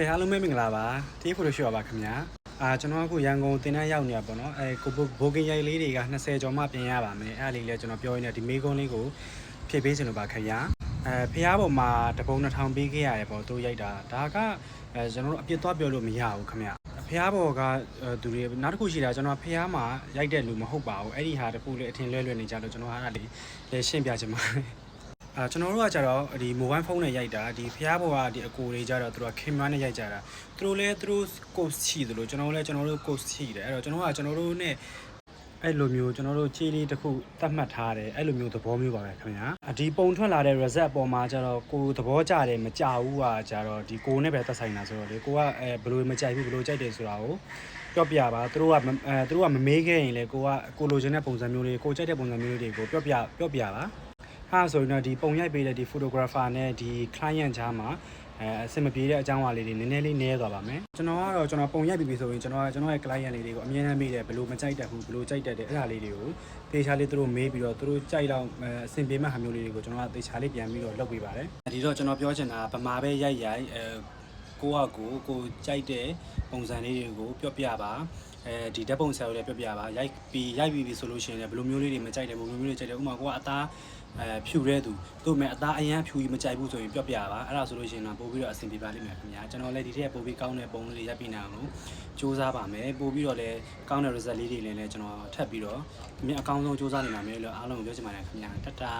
Okay အားလုံးပဲမင်္ဂလာပါတီးဖိုတိုရှို့ပါခင်ဗျာကျွန်တော်အခုရန်ကုန်တင်တန်းရောက်နေတာပေါ့နော်ကိုဘိုကင်ရိုက်လေးတွေက20ကျော်မှပြင်ရပါမယ်အဲ့ဒါလေးလည်းကျွန်တော်ပြောရင်းနဲ့ဒီမေးခွန်းလေးကိုဖြည့်ပေးချင်လို့ပါခင်ဗျာဖျားပေါ်မှာတပုံ2000ပေးခဲ့ရတယ်ပေါ့သူရိုက်တာဒါကကျွန်တော်တို့အပြစ်သွားပြောလို့မရဘူးခင်ဗျာဖျားပေါ်ကသူတွေနောက်တစ်ခုရှိတာကျွန်တော်ဖျားမှာရိုက်တဲ့လူမဟုတ်ပါဘူးအဲ့ဒီဟာတခုလေးအထင်လွဲနေကြလို့ကျွန်တော်အဲ့ဒါလေးလည်းရှင်းပြချင်ပါတယ်ကျွန်တော်တို့ကကြတော့ဒီ mobile phone နဲ့ရိုက်တာဒီဖျားပေါ်ကဒီအကိုတွေကြတော့သူတို့က camera နဲ့ရိုက်ကြတာသူတို့လည်းသူတို့ coach ရှိသလိုကျွန်တော်လည်းကျွန်တော်တို့ coach ရှိတယ်အဲ့တော့ကျွန်တော်ကကျွန်တော်တို့နဲ့အဲ့လိုမျိုးကျွန်တော်တို့ခြေလေးတစ်ခုသတ်မှတ်ထားတယ်အဲ့လိုမျိုးသဘောမျိုးပါပဲခင်ဗျာဒီပုံထွက်လာတဲ့ result ပေါ်မှာကျတော့ကိုသဘောကျတယ်မကြဘူးอ่ะကျတော့ဒီကိုနဲ့ပဲသက်ဆိုင်တာဆိုတော့လေကိုကဘယ်လိုမကြိုက်ဘူးဘယ်လိုကြိုက်တယ်ဆိုတာကိုပြောပြပါသူတို့ကမမေးခဲ့ရင်လေကိုလိုချင်တဲ့ပုံစံမျိုးလေးကိုကြိုက်တဲ့ပုံစံမျိုးလေးတွေကိုပြောပြပါဟာဆိုရင်တော့ဒီပုံရိုက်ပေးတဲ့ဒီ photographer နဲ့ဒီ client ကြားမှာအဆင်မပြေတဲ့အကြောင်းအရာလေးတွေနည်းနည်းလေးနည်းသွားပါမယ်ကျွန်တော်ကတော့ကျွန်တော်ပုံရိုက်ပြီးပြီဆိုရင်ကျွန်တော်ရဲ့ client လေးတွေကိုအမြဲတမ်းမေးတယ်ဘယ်လိုမကြိုက်တတ်ဘူးဘယ်လိုကြိုက်တတ်တယ်အဲ့ဒါလေးတွေကိုသေချာလေးသူတို့မေးပြီးတော့သူတို့ကြိုက်တော့အဆင်ပြေမဲ့ဟာမျိုးလေးတွေကိုကျွန်တော်ကသေချာလေးပြန်ပြီးတော့လုပ်ပေးပါတယ်ဒီတော့ကျွန်တော်ပြောချင်တာဗမာပဲရိုက်ကိုကြိုက်တဲ့ပုံစံလေးတွေကိုပြောပြပါဒီဓာတ်ပုံဆရာတို့လည်းပြောပြပါရိုက်ပြီးဆိုလို့ရှိရင်လည်းဘယ်လိုမျိုးလေးတွေမကြိုက်တယ်ဘယ်လိုမျိုးလေးကြိုက်တယ်ဥပမာကိုကအသားဖြူတဲ့သူတို့မဲ့အသားအရန်ဖြူကြီးမကြိုက်ဘူးဆိုရင်ပြောပြပါအဲ့ဒါဆိုလို့ရှိရင်တော့ပို့ပြီးတော့အဆင်ပြေပါလိမ့်မယ်ခင်ဗျာကျွန်တော်လည်းဒီထက်ပို့ပြီးကောင်းတဲ့ပုံလေးတွေရိုက်ပြီးနိုင်အောင်လို့စူးစမ်းပါမယ်ပို့ပြီးတော့လည်းကောင်းတဲ့ result လေးတွေလည်းကျွန်တော်ထပ်ပြီးတော့အကောင်းဆုံးစူးစမ်းနေပါမယ်လို့အားလုံးကိုပြောချင်ပါတယ်ခင်ဗျာတတာ